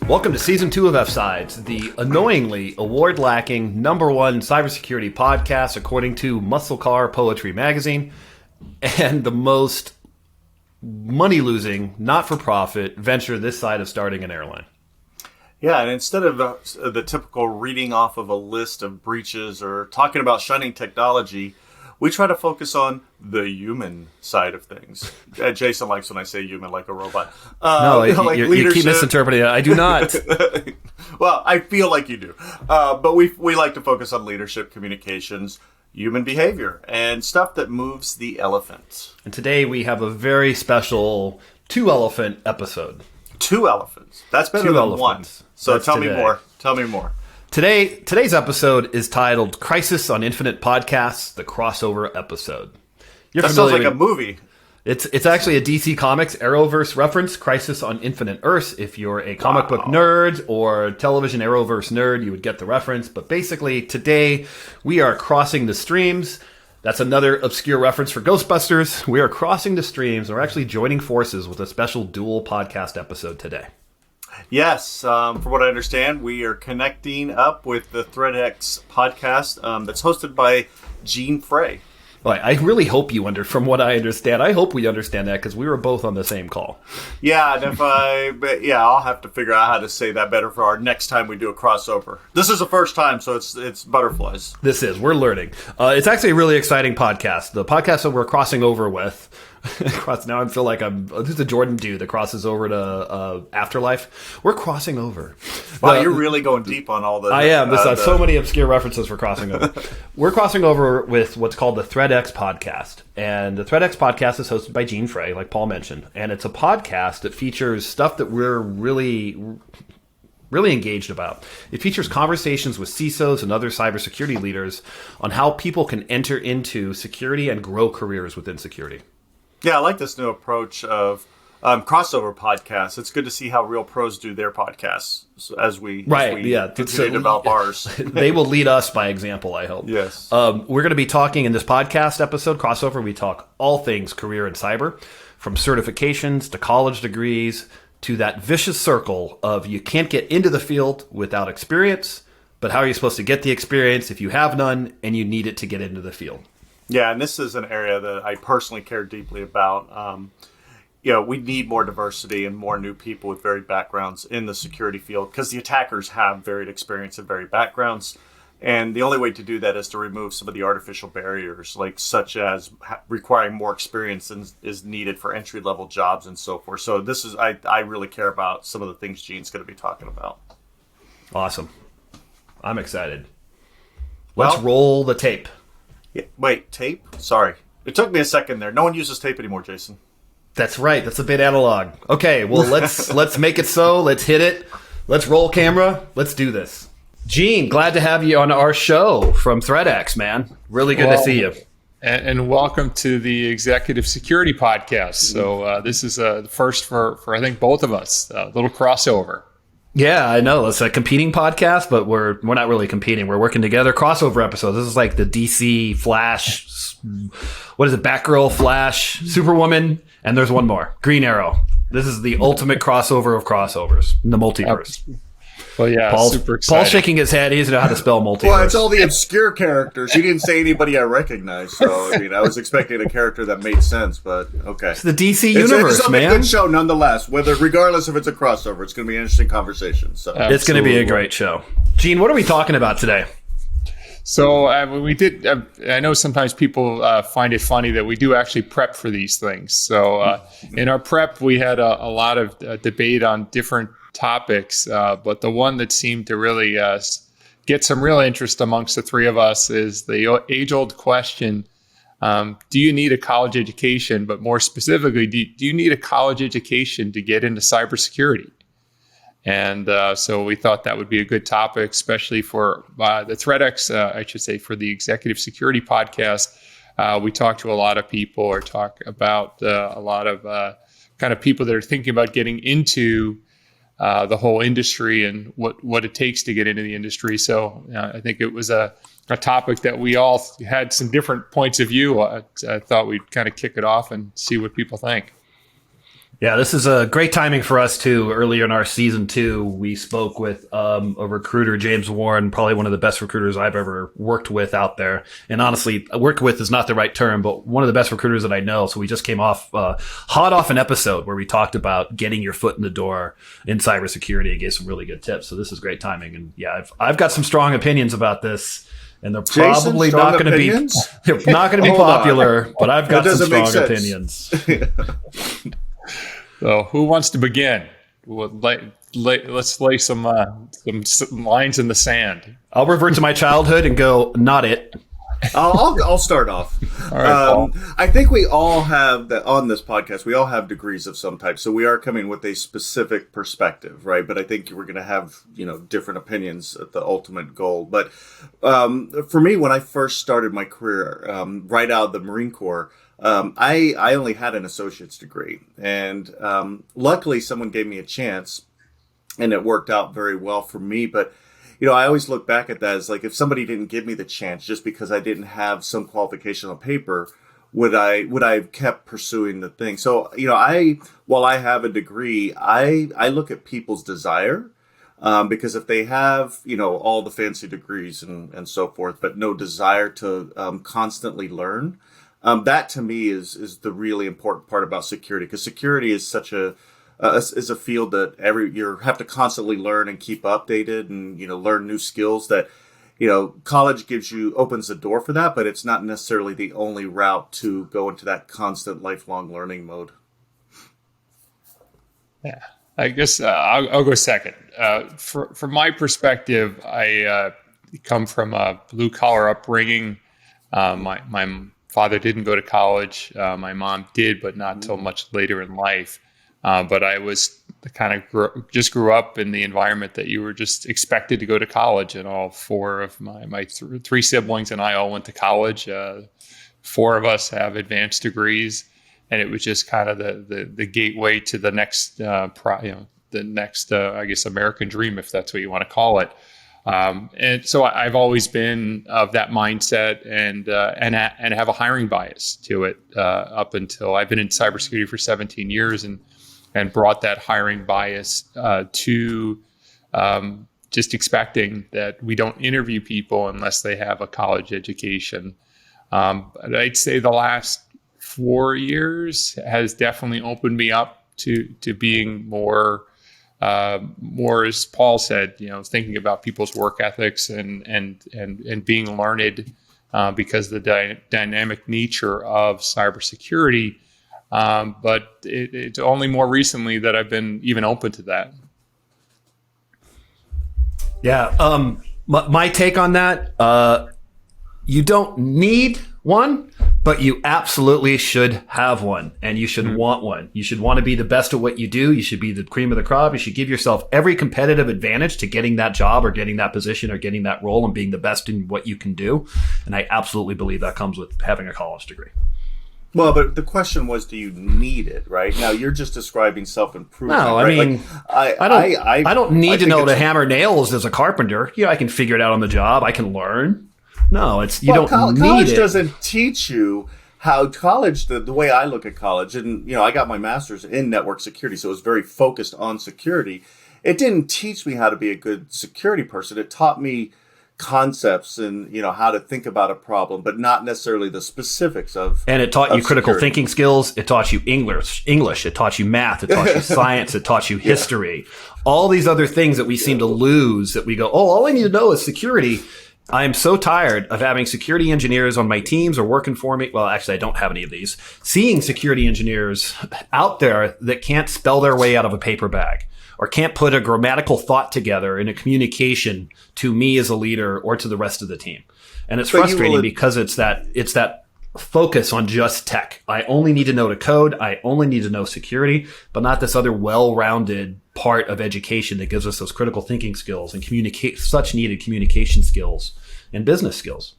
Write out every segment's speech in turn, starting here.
Welcome to Season 2 of F-Sides, the annoyingly award-lacking #1 cybersecurity podcast according to Muscle Car Poetry Magazine, and the most money-losing, not-for-profit venture this side of starting an airline. Yeah, and instead of the typical reading off of a list of breaches or talking about shunning technology, we try to focus on the human side of things. Jason likes when I say human, like a robot. No, you keep misinterpreting it. I do not. Well, I feel like you do. But we like to focus on leadership, communications, human behavior, and stuff that moves the elephant. And today we have a very special two-elephant episode. 2 elephants. That's better Two than elephants. 1. So That's tell today. me more. Tell me more. Today's episode is titled Crisis on Infinite Podcasts, the crossover episode. That sounds like a movie. It's actually a DC Comics Arrowverse reference, Crisis on Infinite Earths. If you're a comic book nerd or television Arrowverse nerd, you would get the reference. But basically, today we are crossing the streams. That's another obscure reference for Ghostbusters. We are crossing the streams, and we're actually joining forces with a special dual podcast episode today. Yes, from what I understand, we are connecting up with the ThreatX podcast that's hosted by Gene Fay. Well, I really hope from what I understand, I hope we understand that because we were both on the same call. Yeah, and I'll have to figure out how to say that better for our next time we do a crossover. This is the first time, so it's butterflies. We're learning. It's actually a really exciting podcast. The podcast that we're crossing over with. Now I feel like this is a Jordan dude that crosses over to Afterlife. We're crossing over. Wow, you're really going deep on all the... I am. There's so many obscure references for crossing over. We're crossing over with what's called the ThreatX podcast. And the ThreatX podcast is hosted by Gene Fay, like Paul mentioned. And it's a podcast that features stuff that we're really engaged about. It features conversations with CISOs and other cybersecurity leaders on how people can enter into security and grow careers within security. Yeah, I like this new approach of crossover podcasts. It's good to see how real pros do their podcasts as we continue to develop ours. They will lead us by example, I hope. Yes. We're going to be talking in this podcast episode, Crossover, we talk all things career and cyber, from certifications to college degrees to that vicious circle of you can't get into the field without experience, but how are you supposed to get the experience if you have none and you need it to get into the field? Yeah, and this is an area that I personally care deeply about. We need more diversity and more new people with varied backgrounds in the security field because the attackers have varied experience and varied backgrounds. And the only way to do that is to remove some of the artificial barriers, such as requiring more experience than is needed for entry-level jobs and so forth. So I really care about some of the things Gene's going to be talking about. Awesome. I'm excited. Let's roll the tape. Yeah, wait, tape? Sorry. It took me a second there. No one uses tape anymore, Jason. That's right. That's a bit analog. Okay, well, let's make it so. Let's hit it. Let's roll camera. Let's do this. Gene, glad to have you on our show from ThreatX, man. Really good to see you. And welcome to the Executive Security Podcast. So this is the first for I think both of us. A little crossover. Yeah, I know. It's a competing podcast, but we're not really competing. We're working together. Crossover episodes. This is like the DC Flash, what is it? Batgirl, Flash, Superwoman, and there's one more. Green Arrow. This is the ultimate crossover of crossovers in the multiverse. Well, yeah, super excited. Paul's shaking his head. He doesn't know how to spell multiverse. Well, it's all the obscure characters. He didn't say anybody I recognize. So, I was expecting a character that made sense, but okay. It's the DC universe, it's man. It's a good show nonetheless. Regardless if it's a crossover, it's going to be an interesting conversation. So It's going to be a great show. Gene, what are we talking about today? So we did. I know sometimes people find it funny that we do actually prep for these things. So in our prep, we had a lot of debate on different topics, but the one that seemed to really get some real interest amongst the three of us is the age-old question: do you need a college education? But more specifically, do you need a college education to get into cybersecurity? And so we thought that would be a good topic, especially for the ThreatX, I should say, for the Executive Security Podcast. We talk to a lot of people or talk about a lot of kind of people that are thinking about getting into the whole industry and what it takes to get into the industry. So I think it was a topic that we all had some different points of view. I thought we'd kind of kick it off and see what people think. Yeah, this is a great timing for us too. Earlier in our season 2, we spoke with a recruiter, James Warren, probably one of the best recruiters I've ever worked with out there. And honestly, worked with is not the right term, but one of the best recruiters that I know. So we just came hot off an episode where we talked about getting your foot in the door in cybersecurity and gave some really good tips. So this is great timing. And yeah, I've got some strong opinions about this. And they're probably not going to be popular, but I've got some strong opinions. So, who wants to begin? Let's lay some lines in the sand. I'll revert to my childhood and go, not it. I'll start off. All right, I think we all have that on this podcast. We all have degrees of some type, so we are coming with a specific perspective, right? But I think we're going to have different opinions at the ultimate goal. But for me, when I first started my career, right out of the Marine Corps, I only had an associate's degree, and luckily someone gave me a chance, and it worked out very well for me. But I always look back at that as like, if somebody didn't give me the chance just because I didn't have some qualification on paper, would I have kept pursuing the thing? So while I have a degree, I look at people's desire. Because if they have, all the fancy degrees and so forth, but no desire to constantly learn, that to me is the really important part about security, because security is such a field that you have to constantly learn and keep updated and learn new skills that college opens the door for that, but it's not necessarily the only route to go into that constant lifelong learning mode. Yeah, I guess I'll go second. From my perspective, I come from a blue collar upbringing. My father didn't go to college. My mom did, but not until much later in life. But I was just grew up in the environment that you were just expected to go to college, and all 4 of my 3 siblings and I all went to college. 4 of us have advanced degrees, and it was just kind of the gateway to the next, I guess, American dream, if that's what you want to call it. And so I've always been of that mindset and have a hiring bias to it up until I've been in cybersecurity for 17 years and brought that hiring bias to just expecting that we don't interview people unless they have a college education. But I'd say the last 4 years has definitely opened me up to being more, as Paul said, thinking about people's work ethics and being learned because of the dynamic nature of cybersecurity. But it's only more recently that I've been even open to that. Yeah. My take on that, you don't need one, but you absolutely should have one, and you should want one. You should want to be the best at what you do. You should be the cream of the crop. You should give yourself every competitive advantage to getting that job or getting that position or getting that role and being the best in what you can do. And I absolutely believe that comes with having a college degree. Well, but the question was, do you need it, right? Now you're just describing self-improvement. No, I right? mean, I don't need to know to hammer nails as a carpenter. I can figure it out on the job. I can learn. No, you don't need it. College doesn't teach you how college, the way I look at college, and, I got my master's in network security, so it was very focused on security. It didn't teach me how to be a good security person. It taught me concepts and, how to think about a problem, but not necessarily the specifics of. And it taught you critical thinking skills. It taught you English. It taught you math. It taught you science. It taught you history. All these other things that we seem to lose, that we go, all I need to know is security. I am so tired of having security engineers on my teams or working for me. Well, actually, I don't have any of these. Seeing security engineers out there that can't spell their way out of a paper bag or can't put a grammatical thought together in a communication to me as a leader or to the rest of the team. And it's frustrating because it's that focus on just tech. I only need to know to code. I only need to know security, but not this other well-rounded part of education that gives us those critical thinking skills and such needed communication skills and business skills.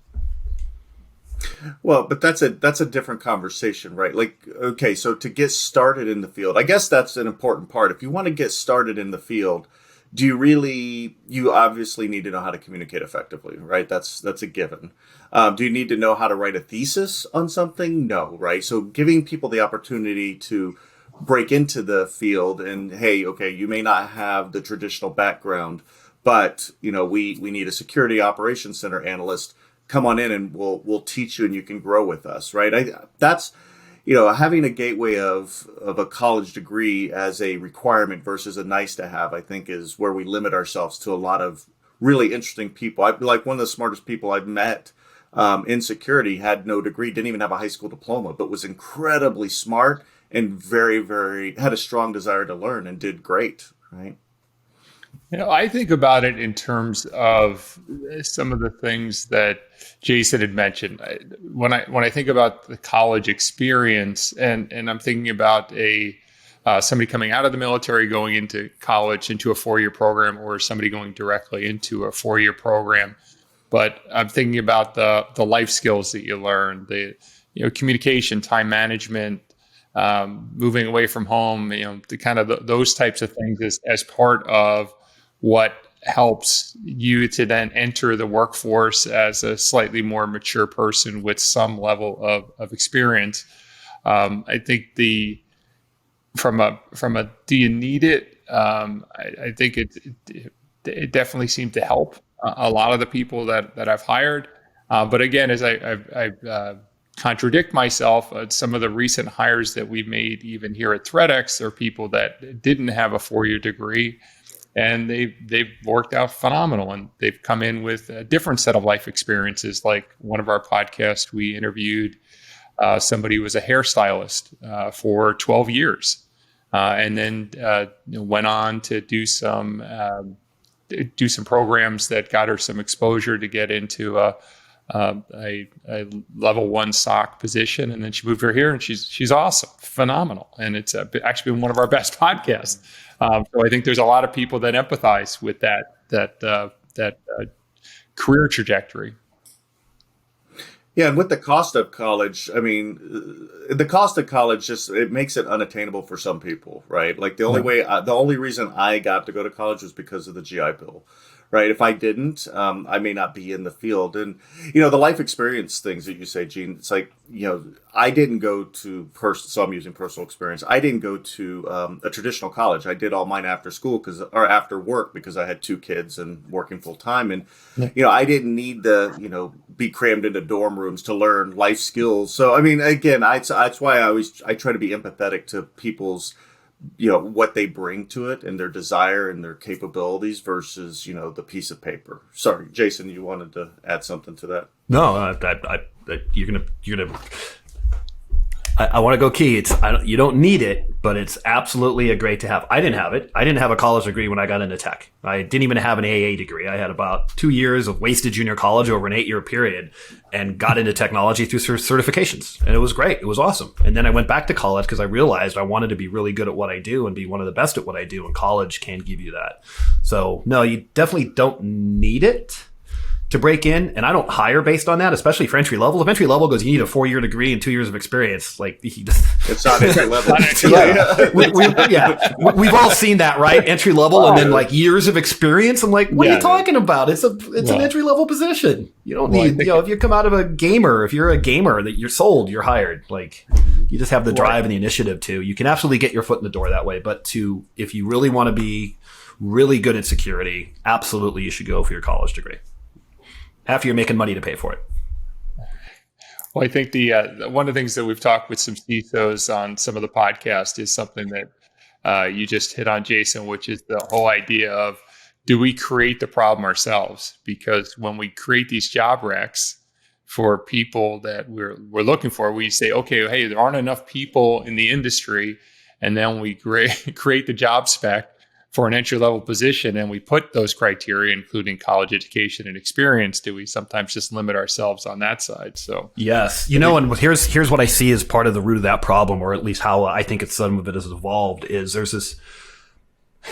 Well, but that's a different conversation, right? Like, okay, so to get started in the field, I guess that's an important part. If you want to get started in the field, you obviously need to know how to communicate effectively, right? That's a given. Do you need to know how to write a thesis on something? No, right? So giving people the opportunity to break into the field and, hey, okay, you may not have the traditional background, but we need a security operations center analyst. Come on in and we'll teach you and you can grow with us, right? That's having a gateway of a college degree as a requirement versus a nice to have, I think, is where we limit ourselves to a lot of really interesting people. Like one of the smartest people I've met in security had no degree, didn't even have a high school diploma, but was incredibly smart and very, very had a strong desire to learn and did great, right? I think about it in terms of some of the things that Jason had mentioned. When I think about the college experience, and I'm thinking about somebody coming out of the military going into college into a 4-year program, or somebody going directly into a 4-year program. But I'm thinking about the life skills that you learn, the communication, time management, moving away from home, the kind of those types of things as part of what helps you to then enter the workforce as a slightly more mature person with some level of experience. I think from a do you need it? I think it definitely seemed to help a lot of the people that I've hired. But again, as I contradict myself, some of the recent hires that we've made, even here at ThreatX, are people that didn't have a 4-year degree. And they've worked out phenomenal, and they've come in with a different set of life experiences. Like one of our podcasts, we interviewed somebody who was a hairstylist for 12 years, and then went on to do some programs that got her some exposure to get into a level 1 SOC position, and then she moved her here, and she's awesome, phenomenal, and it's actually been one of our best podcasts. So I think there's a lot of people that empathize with that career trajectory. Yeah, and with the cost of college, I mean, the cost of college it makes it unattainable for some people, right? Like the only reason I got to go to college was because of the GI Bill, right? If I didn't, I may not be in the field. And the life experience things that you say, Gene, it's like I didn't go to so I'm using personal experience. I didn't go to a traditional college. I did all mine after school or after work because I had 2 kids and working full time. And I didn't need to be crammed into dorm rooms to learn life skills. So I mean, again, that's why I try to be empathetic to people's what they bring to it and their desire and their capabilities versus the piece of paper. Sorry, Jason, you wanted to add something to that? No, you're gonna. I want to go key. You don't need it, but it's absolutely a great to have. I didn't have it. I didn't have a college degree when I got into tech. I didn't even have an AA degree. I had about 2 years of wasted junior college over an 8-year period and got into technology through certifications. And it was great. It was awesome. And then I went back to college because I realized I wanted to be really good at what I do and be one of the best at what I do. And college can give you that. So no, you definitely don't need it to break in, and I don't hire based on that, especially for entry level. If entry level goes, you need a 4-year degree and 2 years of experience. Like it's not entry level. We've all seen that, right? Entry level and then like years of experience. I'm like, what are you talking about? It's an entry level position. You don't need, if you come out of if you're a gamer that you're sold, you're hired. Like you just have the drive and the initiative to. You can absolutely get your foot in the door that way, but if you really want to be really good at security, absolutely you should go for your college degree after you're making money to pay for it. Well, I think the one of the things that we've talked with some CISOs on some of the podcasts is something that you just hit on, Jason, which is the whole idea of, do we create the problem ourselves? Because when we create these job recs for people that we're looking for, we say, okay, hey, there aren't enough people in the industry, and then we create the job spec for an entry-level position, and we put those criteria, including college education and experience. Do we sometimes just limit ourselves on that side? So yes, and here's what I see as part of the root of that problem, or at least how I think some of it has evolved, is there's this,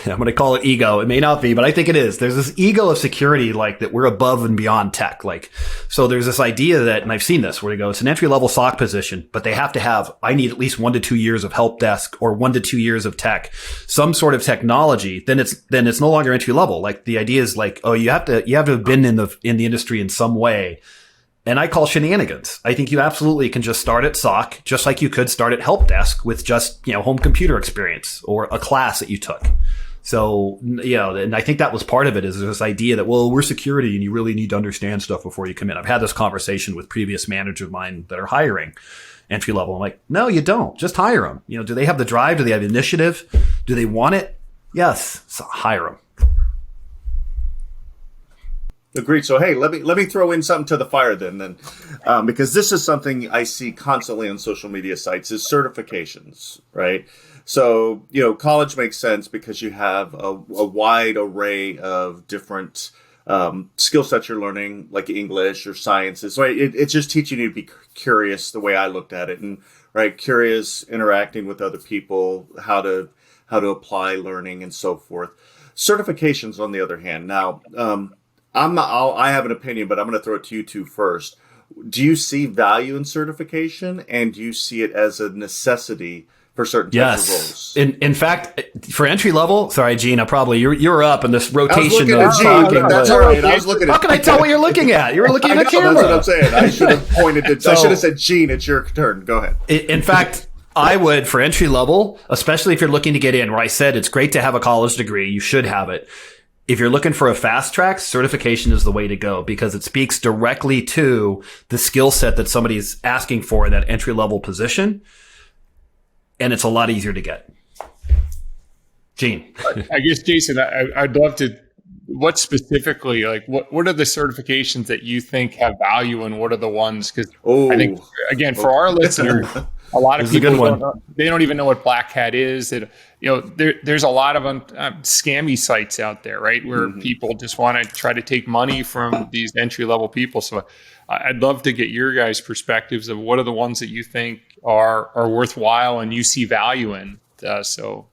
I'm going to call it ego. It may not be, but I think it is. There's this ego of security, like that we're above and beyond tech. Like, so there's this idea that, and I've seen this, where they go, it's an entry level SOC position, but they have to have, I need at least 1 to 2 years of help desk or 1 to 2 years of tech, some sort of technology. Then it's no longer entry level. Like the idea is like, oh, you have to have been in the industry in some way And I call shenanigans. I think you absolutely can just start at SOC, just like you could start at help desk with just, home computer experience or a class that you took. So, and I think that was part of it, is this idea that, well, we're security and you really need to understand stuff before you come in. I've had this conversation with previous managers of mine that are hiring entry level. I'm like, no, you don't. Just hire them. Do they have the drive? Do they have initiative? Do they want it? Yes. So hire them. Agreed. So, hey, let me throw in something to the fire then, because this is something I see constantly on social media sites is certifications, right? So, college makes sense because you have a wide array of different skill sets you're learning, like English or sciences, right? It's just teaching you to be curious, the way I looked at it, and right, curious, interacting with other people, how to apply learning and so forth. Certifications, on the other hand, now. I have an opinion, but I'm going to throw it to you two first. Do you see value in certification, and do you see it as a necessity for certain types of roles? In fact, for entry level, sorry, Gene, you're up in this rotation. I was looking at Gene. That's all right. I was looking at. How can I tell what you're looking at? You were looking at the camera. That's what I'm saying. I should have pointed it. I should have said, Gene, it's your turn. Go ahead. In fact, I would, for entry level, especially if you're looking to get in, where I said it's great to have a college degree, you should have it. If you're looking for a fast track, certification is the way to go, because it speaks directly to the skill set that somebody's asking for in that entry level position. And it's a lot easier to get. Gene. I guess, Jason, I'd love to, what specifically, like what are the certifications that you think have value, and what are the ones? Because I think, again, for our listeners, a lot of people they don't even know what Black Hat is. There's a lot of scammy sites out there, right, where people just want to try to take money from these entry level people. So I'd love to get your guys' perspectives of what are the ones that you think are worthwhile and you see value in. So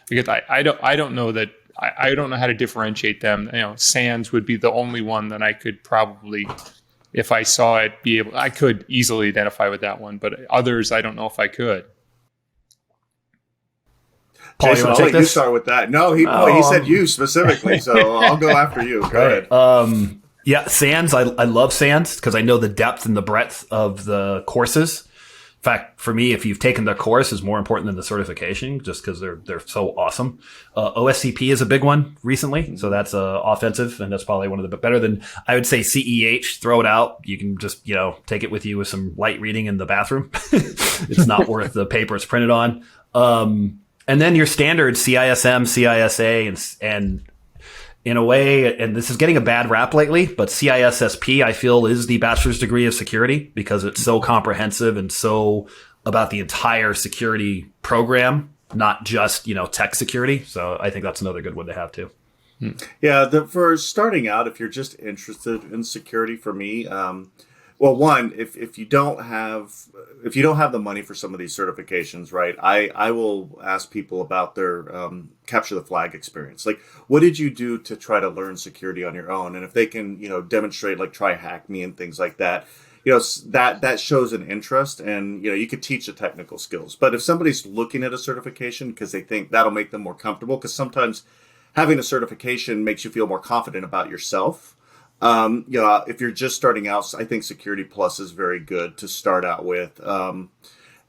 because I don't know that. I don't know how to differentiate them. SANS would be the only one that I could probably, if I saw it, I could easily identify with that one. But others, I don't know if I could. Paul, Jason, I'll let you start with that. No, he said you specifically, so I'll go after you. Go ahead. Yeah, SANS. I love SANS because I know the depth and the breadth of the courses. In fact, for me, if you've taken the course, is more important than the certification, just because they're so awesome. OSCP is a big one recently, so that's offensive, and that's probably one of the better than, I would say, CEH. Throw it out. You can just take it with you with some light reading in the bathroom. It's not worth the paper it's printed on. And then your standard CISM, CISA, and in a way, and this is getting a bad rap lately, but CISSP, I feel, is the bachelor's degree of security because it's so comprehensive and so about the entire security program, not just, tech security. So I think that's another good one to have too. Yeah, for starting out, if you're just interested in security, for me, well, one, if you don't have the money for some of these certifications, right? I will ask people about their capture the flag experience. Like, what did you do to try to learn security on your own? And if they can, demonstrate, like, try hack me and things like that, that shows an interest, and you could teach the technical skills. But if somebody's looking at a certification because they think that'll make them more comfortable, because sometimes having a certification makes you feel more confident about yourself. If you're just starting out, I think Security Plus is very good to start out with.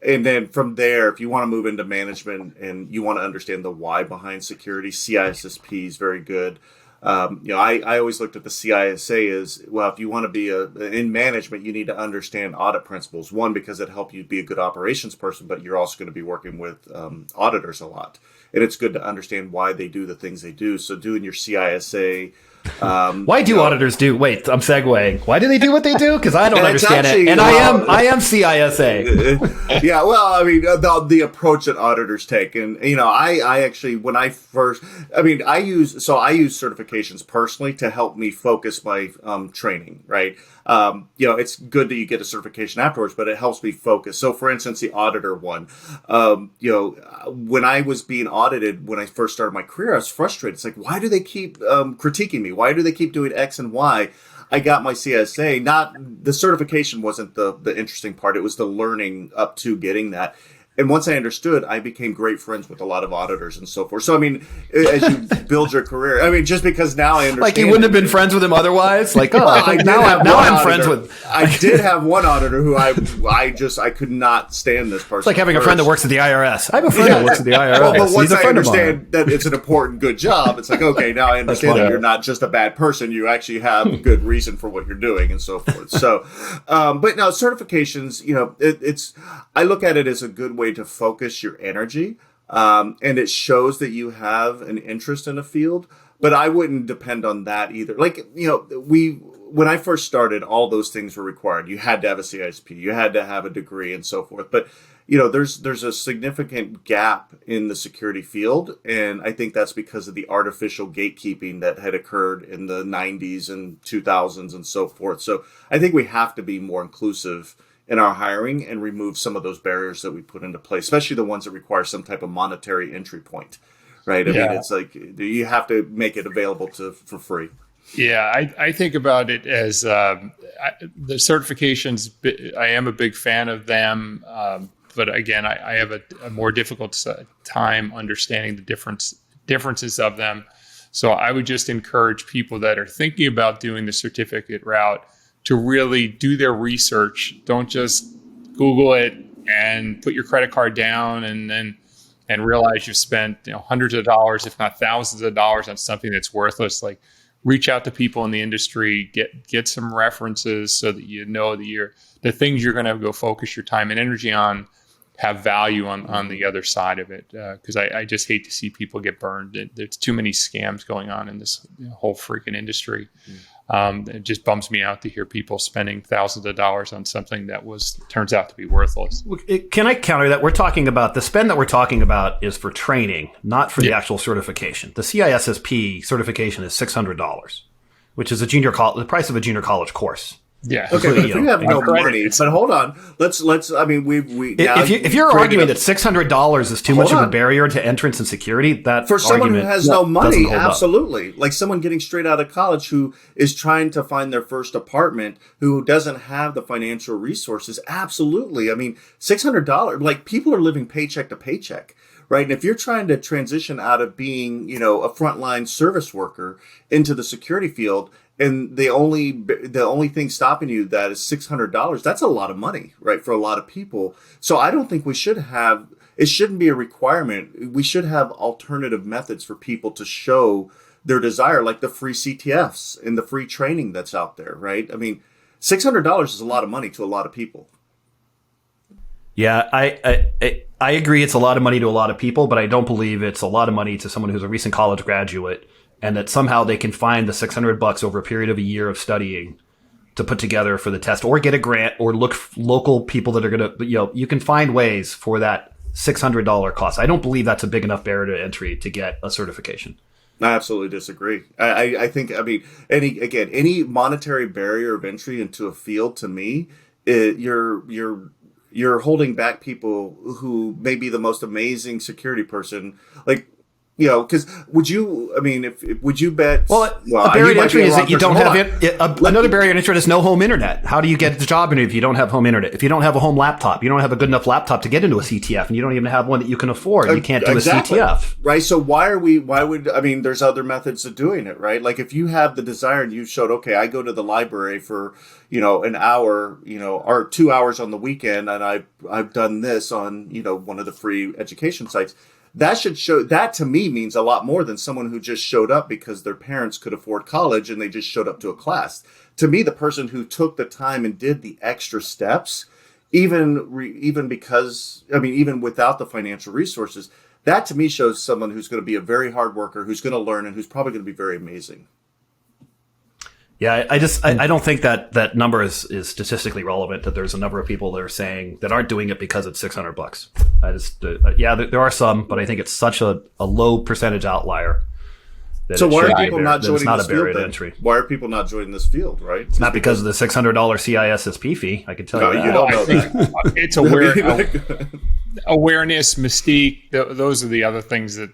And then from there, if you want to move into management and you want to understand the why behind security, CISSP is very good. I always looked at the CISA as, well, if you want to be in management, you need to understand audit principles. One, because it helps you be a good operations person, but you're also going to be working with auditors a lot. And it's good to understand why they do the things they do. So doing your CISA. Why do auditors do? Wait, I'm segueing. Why do they do what they do? Because I don't understand it. And I am CISA. Yeah, well, I mean, the approach that auditors take, and I actually, when I first, I use certifications personally to help me focus my training. Right. It's good that you get a certification afterwards, but it helps me focus. So, for instance, the auditor one, when I was being audited when I first started my career, I was frustrated. It's like, why do they keep critiquing me? Why do they keep doing X and Y? I got my CSA. Not the certification wasn't the interesting part. It was the learning up to getting that. And once I understood, I became great friends with a lot of auditors and so forth. So, I mean, as you build your career, I mean, just because now I understand. Like you wouldn't have been friends with him otherwise? Like, now I'm friends with. I did have one auditor who I could not stand this person. It's like having a friend that works at the IRS. I have a friend that works at the IRS. Well, but once I understand that it's an important, good job, it's like, okay, now I understand that you're not just a bad person. You actually have good reason for what you're doing and so forth. So, but now certifications, I look at it as a good way to focus your energy, and it shows that you have an interest in a field. But I wouldn't depend on that either. Like, when I first started, all those things were required. You had to have a CISP, you had to have a degree, and so forth. But there's a significant gap in the security field, and I think that's because of the artificial gatekeeping that had occurred in the 90s and 2000s and so forth. So I think we have to be more inclusive in our hiring and remove some of those barriers that we put into place, especially the ones that require some type of monetary entry point, right? I mean, it's like you have to make it available for free. Yeah, I think about it as the certifications. I am a big fan of them, but again, I have a more difficult time understanding the differences of them. So I would just encourage people that are thinking about doing the certificate route to really do their research. Don't just Google it and put your credit card down and realize you've spent hundreds of dollars, if not thousands of dollars, on something that's worthless. Like, reach out to people in the industry, get some references so that you know that the things you're going to go focus your time and energy on have value on the other side of it. Because I just hate to see people get burned. There's too many scams going on in this whole freaking industry. It just bums me out to hear people spending thousands of dollars on something that turns out to be worthless. Can I counter that? We're talking about the spend that we're talking about is for training, not for the actual certification. The CISSP certification is $600, which is the price of a junior college course. Yeah. Okay, but if you have no money, but hold on. Let's. I mean, if you're arguing that $600 is too much of a barrier to entrance and security, that for someone who has no money, absolutely. Like someone getting straight out of college who is trying to find their first apartment, who doesn't have the financial resources, absolutely. I mean, $600. Like, people are living paycheck to paycheck. Right. And if you're trying to transition out of being, a frontline service worker into the security field, and the only thing stopping you that is $600, that's a lot of money, right, for a lot of people. So I don't think it shouldn't be a requirement. We should have alternative methods for people to show their desire, like the free CTFs and the free training that's out there, right? I mean, $600 is a lot of money to a lot of people. Yeah, I agree. It's a lot of money to a lot of people, but I don't believe it's a lot of money to someone who's a recent college graduate, and that somehow they can find the $600 over a period of a year of studying to put together for the test, or get a grant, or look local people that are going to, you can find ways for that $600 cost. I don't believe that's a big enough barrier to entry to get a certification. I absolutely disagree. I think, any monetary barrier of entry into a field, to me, you're holding back people who may be the most amazing security person. Like, because would you bet? Well, a barrier to entry is that you don't have it. Another barrier to entry is no home internet. How do you get the job interview if you don't have home internet? If you don't have a home laptop, you don't have a good enough laptop to get into a CTF, and you don't even have one that you can afford. You can't do a CTF. Right. So there's other methods of doing it, right? Like, if you have the desire and you showed, okay, I go to the library for, an hour, or 2 hours on the weekend, and I've done this on, one of the free education sites. That to me means a lot more than someone who just showed up because their parents could afford college and they just showed up to a class. To me, the person who took the time and did the extra steps, even without the financial resources, that to me shows someone who's going to be a very hard worker, who's going to learn, and who's probably going to be very amazing. Yeah, I don't think that number is statistically relevant, that there's a number of people that are saying that aren't doing it because it's $600. There are some, but I think it's such a low percentage outlier. So why are people not joining this field? Entry. Why are people not joining this field, right? It's not because of the $600 CISSP fee, I can tell you that. You don't know that. It's awareness, mystique. Those are the other things that,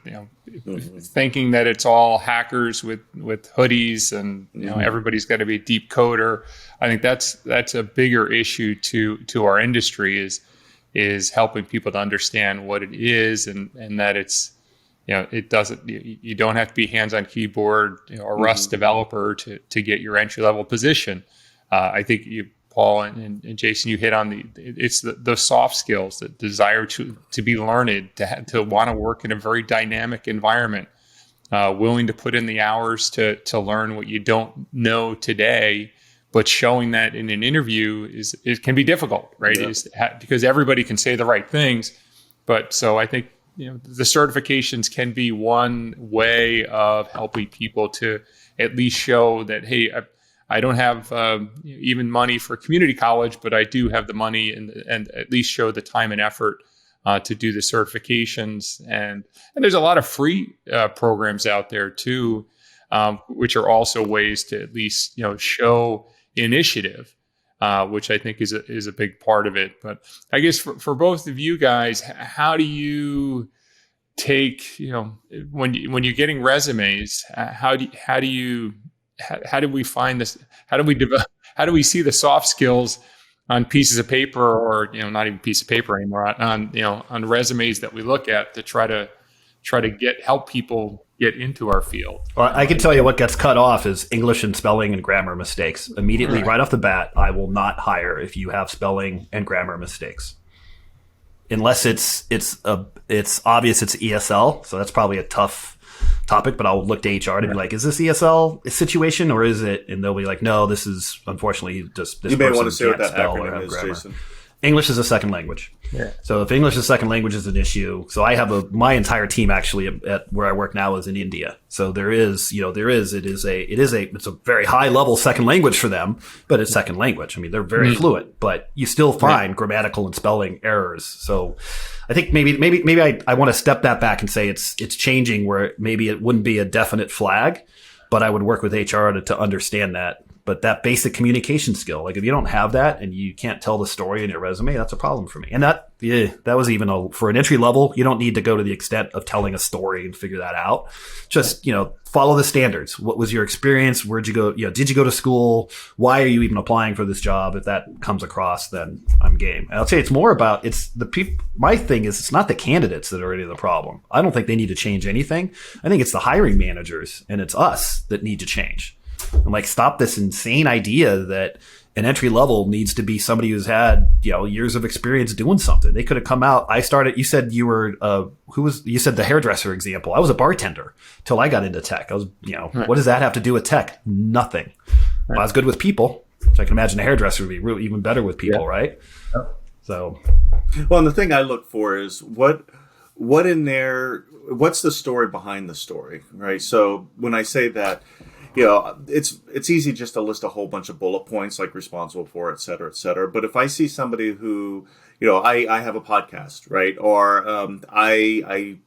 thinking that it's all hackers with hoodies and everybody's got to be a deep coder. I think that's a bigger issue to our industry, is is helping people to understand what it is, and that it's, it doesn't, you don't have to be hands-on keyboard, a Rust developer to get your entry-level position. I think Paul and Jason, you hit on it's the soft skills, the desire to be learned, to want to work in a very dynamic environment, willing to put in the hours to learn what you don't know today, but showing that in an interview it can be difficult, right? Yeah. Because everybody can say the right things, but so I think the certifications can be one way of helping people to at least show that, hey, I don't have even money for community college, but I do have the money and at least show the time and effort to do the certifications. And there's a lot of free programs out there too, which are also ways to at least show initiative, which I think is a big part of it. But I guess for both of you guys, how do you take, when you're getting resumes, how do we find this? How do we see the soft skills on pieces of paper, or not even piece of paper anymore, on resumes that we look at to try to help people get into our field? Well, I can tell you what gets cut off is English and spelling and grammar mistakes. Immediately, right off the bat, I will not hire if you have spelling and grammar mistakes, unless it's obvious it's ESL. So that's probably a tough topic, but I'll look to HR to be like, is this ESL situation or is it? And they'll be like, no, this is unfortunately just this. You may want to say what that spell acronym is, grammar. Jason. English is a second language. Yeah. So if English is a second language is an issue, so I have my entire team actually at where I work now is in India. So it's a very high level second language for them, but it's second language. I mean, they're very fluent, but you still find grammatical and spelling errors. So I think maybe I want to step that back and say it's changing where maybe it wouldn't be a definite flag, but I would work with HR to understand that. But that basic communication skill, like if you don't have that and you can't tell the story in your resume, that's a problem for me. And that was even for an entry level, you don't need to go to the extent of telling a story and figure that out. Just, follow the standards. What was your experience? Where'd you go? Did you go to school? Why are you even applying for this job? If that comes across, then I'm game. And I'll say it's more about, it's the people. My thing is it's not the candidates that are really the problem. I don't think they need to change anything. I think it's the hiring managers and it's us that need to change. And stop this insane idea that an entry level needs to be somebody who's had, years of experience doing something. They could have come out. You said you were, you said the hairdresser example. I was a bartender till I got into tech. I was, What does that have to do with tech? Nothing. Right. I was good with people, which I can imagine a hairdresser would be really even better with people, right? Yeah. So. Well, and the thing I look for is what in there, what's the story behind the story, right? So when I say that, it's easy just to list a whole bunch of bullet points like responsible for, et cetera, et cetera. But if I see somebody who, I have a podcast, right? Or I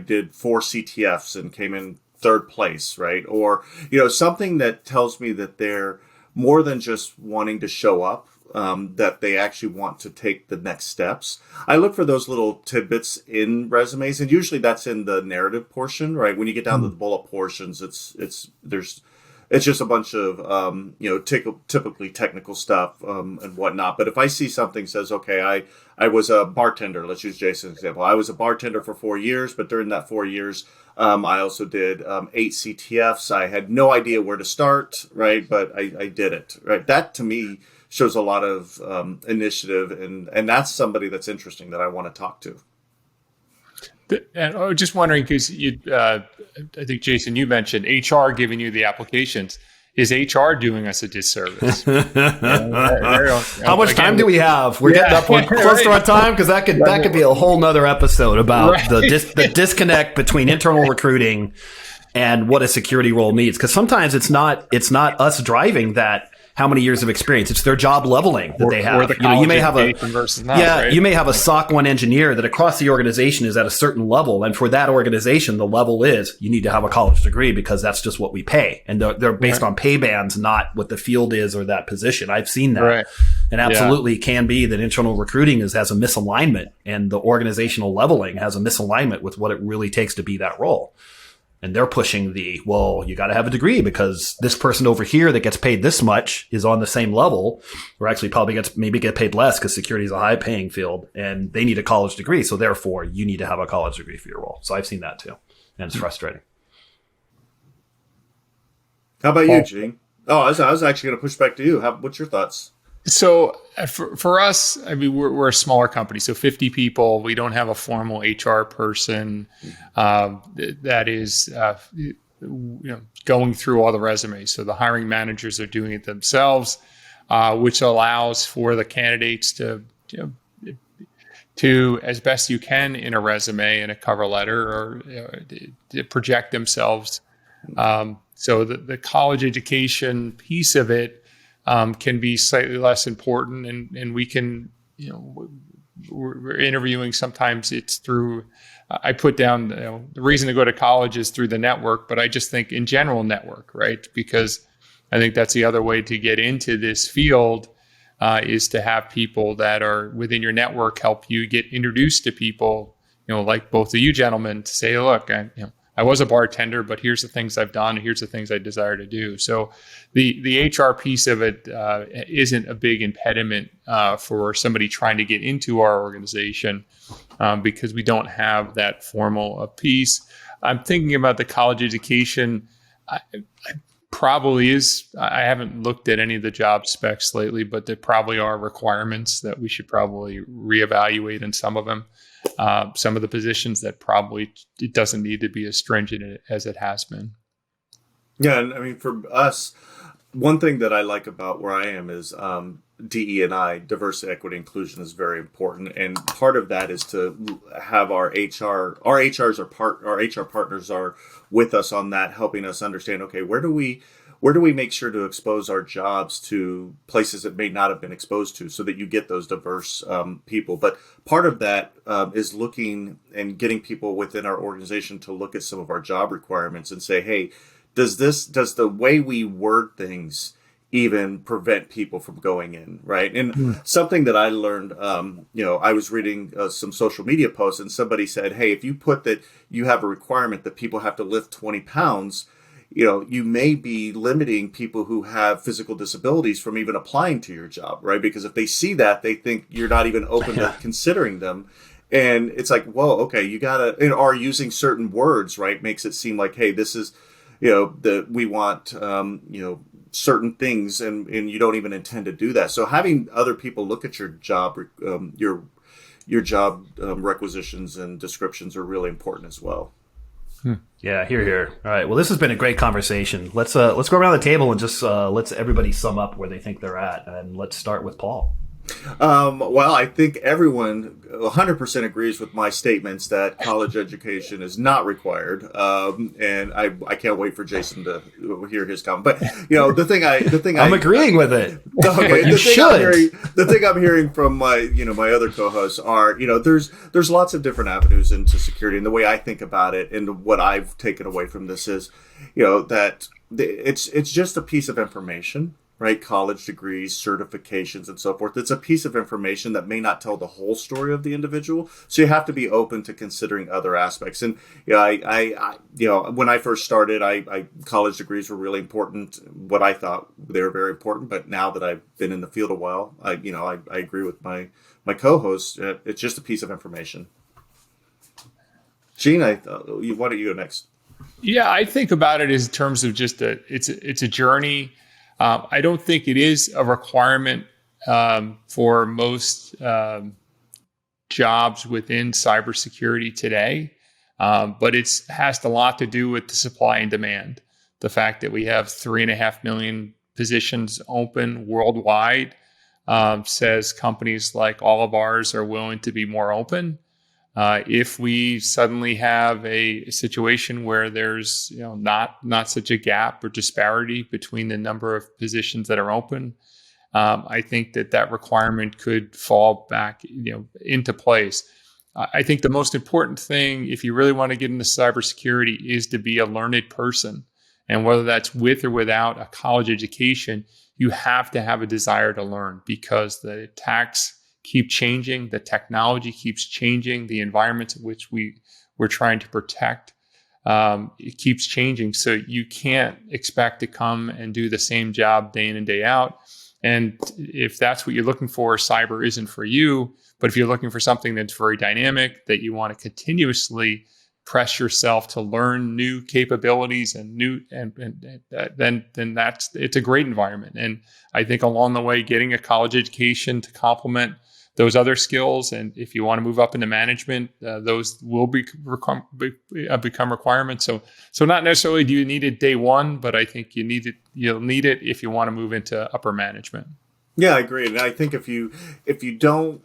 did 4 CTFs and came in 3rd place, right? Or, something that tells me that they're more than just wanting to show up, that they actually want to take the next steps. I look for those little tidbits in resumes, and usually that's in the narrative portion, right? When you get down to the bullet portions, it's just a bunch of typically technical stuff and whatnot. But if I see something says, okay, I was a bartender. Let's use Jason's example. I was a bartender for 4 years, but during that 4 years, I also did 8 CTFs. I had no idea where to start, right? But I did it, right? That to me shows a lot of initiative, and that's somebody that's interesting that I want to talk to. And I was just wondering, because I think, Jason, you mentioned HR giving you the applications. Is HR doing us a disservice? How much time do we have? We're getting up close to our time, because that could be a whole nother episode about the disconnect between internal recruiting and what a security role needs. Because sometimes it's not us driving that. How many years of experience? It's their job leveling that they have. Or the you may have versus not, right? You may have a SOC 1 engineer that across the organization is at a certain level, and for that organization, the level is you need to have a college degree because that's just what we pay, and they're based on pay bands, not what the field is or that position. I've seen that, and absolutely can be that internal recruiting has a misalignment, and the organizational leveling has a misalignment with what it really takes to be that role. And they're pushing well, you got to have a degree because this person over here that gets paid this much is on the same level, or actually probably get paid less because security is a high paying field and they need a college degree. So therefore you need to have a college degree for your role. So I've seen that too. And it's frustrating. How about you, Gene? Oh, I was actually going to push back to you. What's your thoughts? So for us, I mean, we're a smaller company, so 50 people. We don't have a formal HR person that is going through all the resumes. So the hiring managers are doing it themselves, which allows for the candidates to as best you can in a resume and a cover letter or to project themselves. So the college education piece of it can be slightly less important, and we can, we're interviewing. Sometimes it's through. I put down the reason to go to college is through the network, but I just think in general network, right? Because I think that's the other way to get into this field is to have people that are within your network help you get introduced to people, like both of you gentlemen, to say, look, I was a bartender, but here's the things I've done. Here's the things I desire to do. So the HR piece of it isn't a big impediment for somebody trying to get into our organization because we don't have that formal piece. I'm thinking about the college education. I probably is. I haven't looked at any of the job specs lately, but there probably are requirements that we should probably reevaluate in some of them. Some of the positions that probably it doesn't need to be as stringent as it has been. Yeah, and I mean, for us, one thing that I like about where I am is DE&I, diversity, equity, inclusion, is very important, and part of that is to have our HR partners are with us on that, helping us understand. Okay, where do we make sure to expose our jobs to places that may not have been exposed to, so that you get those diverse people? But part of that is looking and getting people within our organization to look at some of our job requirements and say, hey, does the way we word things even prevent people from going in, right? And something that I learned, I was reading some social media posts, and somebody said, hey, if you put that you have a requirement that people have to lift 20 pounds, you may be limiting people who have physical disabilities from even applying to your job, right? Because if they see that, they think you're not even open to considering them. And it's like, well, okay, you gotta, or using certain words, right, makes it seem like, hey, this is, we want, certain things, and you don't even intend to do that. So having other people look at your job, your job requisitions and descriptions are really important as well. Yeah, here. All right. Well, this has been a great conversation. Let's go around the table and just let's everybody sum up where they think they're at, and let's start with Paul. Well, I think everyone 100% agrees with my statements that college education is not required. And I can't wait for Jason to hear his comment. But the thing I'm agreeing with it. Okay, you should. The thing I'm hearing from my other co-hosts are, there's lots of different avenues into security, and the way I think about it and what I've taken away from this is, that it's just a piece of information. Right, college degrees, certifications, and so forth. It's a piece of information that may not tell the whole story of the individual. So you have to be open to considering other aspects. And I when I first started, I college degrees were really important. What I thought they were very important. But now that I've been in the field a while, I agree with my co-host. It's just a piece of information. Gene, why don't you go next? Yeah, I think about it in terms of just it's a journey. I don't think it is a requirement for most jobs within cybersecurity today, but it has a lot to do with the supply and demand. The fact that we have 3.5 million positions open worldwide says companies like all of ours are willing to be more open. If we suddenly have a situation where there's not such a gap or disparity between the number of positions that are open, I think that requirement could fall back into place. I think the most important thing, if you really want to get into cybersecurity, is to be a learned person, and whether that's with or without a college education, you have to have a desire to learn, because the attacks keep changing, the technology keeps changing, the environments in which we're trying to protect it keeps changing. So you can't expect to come and do the same job day in and day out. And if that's what you're looking for, cyber isn't for you. But if you're looking for something that's very dynamic, that you want to continuously press yourself to learn new capabilities and then it's a great environment. And I think along the way, getting a college education to complement those other skills, and if you want to move up into management, those will become requirements. So not necessarily do you need it day one, but I think you'll need it if you want to move into upper management. Yeah, I agree. And I think if you don't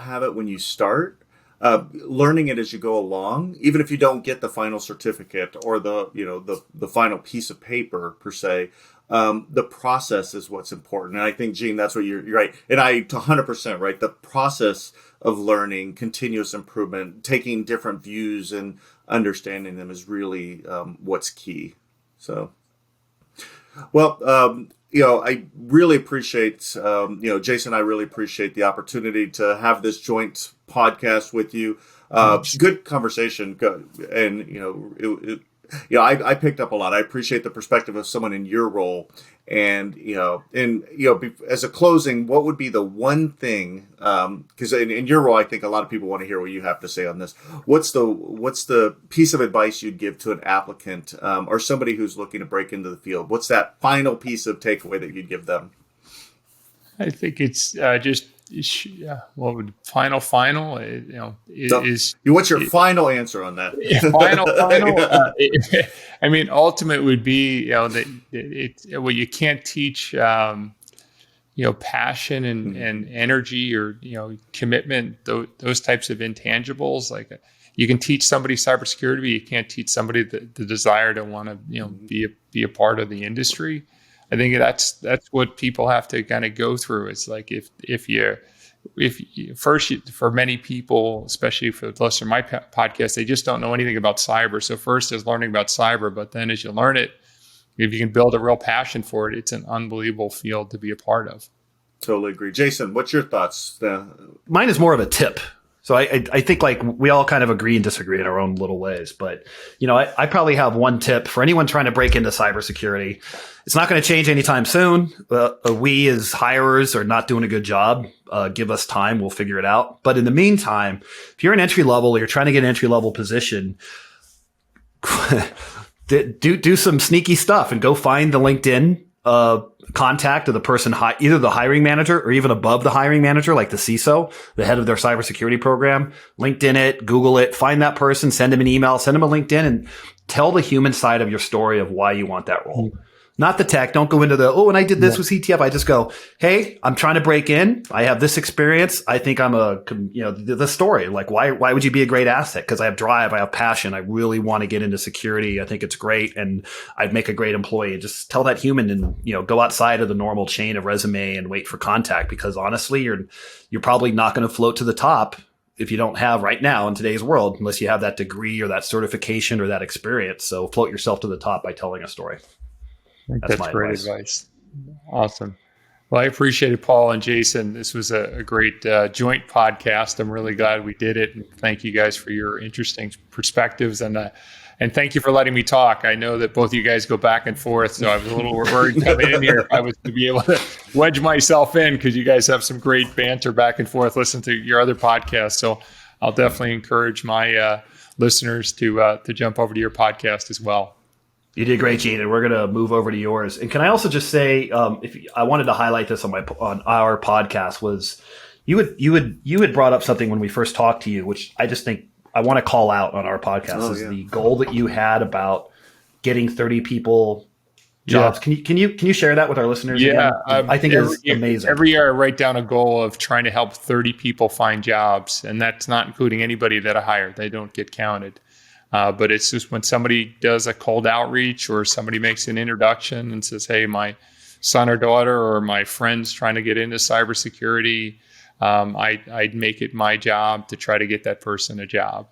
have it when you start, learning it as you go along, even if you don't get the final certificate or the final piece of paper per se, the process is what's important. And I think, Gene, that's what you're right. And I 100% right. The process of learning, continuous improvement, taking different views and understanding them is really what's key. So, well, I really appreciate, Jason, I really appreciate the opportunity to have this joint podcast with you. Good conversation. And, I picked up a lot. I appreciate the perspective of someone in your role. And, as a closing, what would be the one thing, because in your role, I think a lot of people want to hear what you have to say on this. What's the piece of advice you'd give to an applicant or somebody who's looking to break into the field? What's that final piece of takeaway that you'd give them? I think it's what would final is. What's your final answer on that? Final. I mean, ultimate would be that you can't teach. Passion and energy or commitment. Those types of intangibles. Like you can teach somebody cybersecurity, but you can't teach somebody the desire to want to be a part of the industry. I think that's what people have to kind of go through. It's like if for many people, especially for the listener of my podcast, they just don't know anything about cyber. So first is learning about cyber, but then as you learn it, if you can build a real passion for it, it's an unbelievable field to be a part of. Totally agree. Jason, what's your thoughts? Mine is more of a tip. So I think like we all kind of agree and disagree in our own little ways. But, I probably have one tip for anyone trying to break into cybersecurity. It's not going to change anytime soon. We as hirers are not doing a good job. Give us time. We'll figure it out. But in the meantime, if you're an entry level or you're trying to get an entry level position, do some sneaky stuff and go find the LinkedIn contact of the person, either the hiring manager or even above the hiring manager, like the CISO, the head of their cybersecurity program. LinkedIn it, Google it, find that person, send them an email, send them a LinkedIn, and tell the human side of your story of why you want that role. Not the tech. Don't go into and I did this with CTF. I just go, hey, I'm trying to break in. I have this experience. I think I'm the story. Like, why would you be a great asset? Because I have drive. I have passion. I really want to get into security. I think it's great. And I'd make a great employee. Just tell that human and, go outside of the normal chain of resume and wait for contact. Because honestly, you're probably not going to float to the top if you don't have right now in today's world, unless you have that degree or that certification or that experience. So float yourself to the top by telling a story. That's great advice. Awesome. Well, I appreciate it, Paul and Jason. This was a great joint podcast. I'm really glad we did it. And thank you guys for your interesting perspectives. And thank you for letting me talk. I know that both of you guys go back and forth, so I was a little worried coming in here if I was to be able to wedge myself in, because you guys have some great banter back and forth. Listen to your other podcasts. So I'll definitely encourage my listeners to jump over to your podcast as well. You did great, Gene, and we're going to move over to yours. And can I also just say, I wanted to highlight this on our podcast, was you had brought up something when we first talked to you, which I just think I want to call out on our podcast, the goal that you had about getting 30 people jobs. Yeah. Can you share that with our listeners? Yeah, I think it's amazing. Every year I write down a goal of trying to help 30 people find jobs, and that's not including anybody that I hire. They don't get counted. But it's just when somebody does a cold outreach or somebody makes an introduction and says, hey, my son or daughter or my friend's trying to get into cybersecurity, I'd make it my job to try to get that person a job.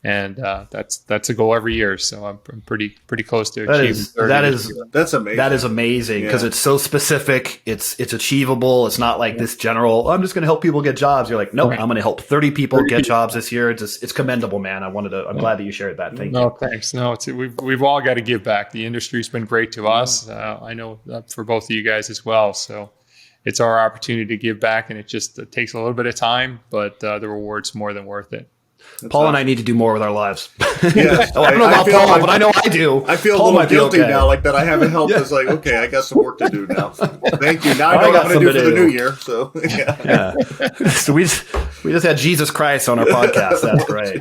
And that's a goal every year. So I'm pretty close to achieving 30. That's amazing. That is amazing because it's so specific. It's achievable. It's not like this general, I'm just going to help people get jobs. You're like, nope, I'm going to help 30 people get jobs this year. It's commendable, man. I'm glad that you shared that. Thank you. No, thanks. No, we've all got to give back. The industry's been great to us. I know for both of you guys as well. So it's our opportunity to give back, and it takes a little bit of time, but the reward's more than worth it. Paul and I need to do more with our lives. Yeah, I don't know about Paul, but I know I do. I feel Paul a little guilty now, like that I haven't helped. It's like, okay, I got some work to do now. Thank you. Now I know what I'm going to do for the new year. So, yeah. So we just had Jesus Christ on our podcast. That's great.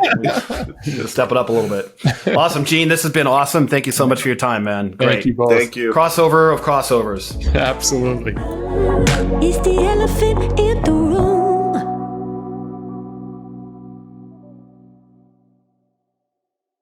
We step it up a little bit. Awesome, Gene. This has been awesome. Thank you so much for your time, man. Great. Thank you both. Thank you. Crossover of crossovers. Absolutely. It's the elephant in the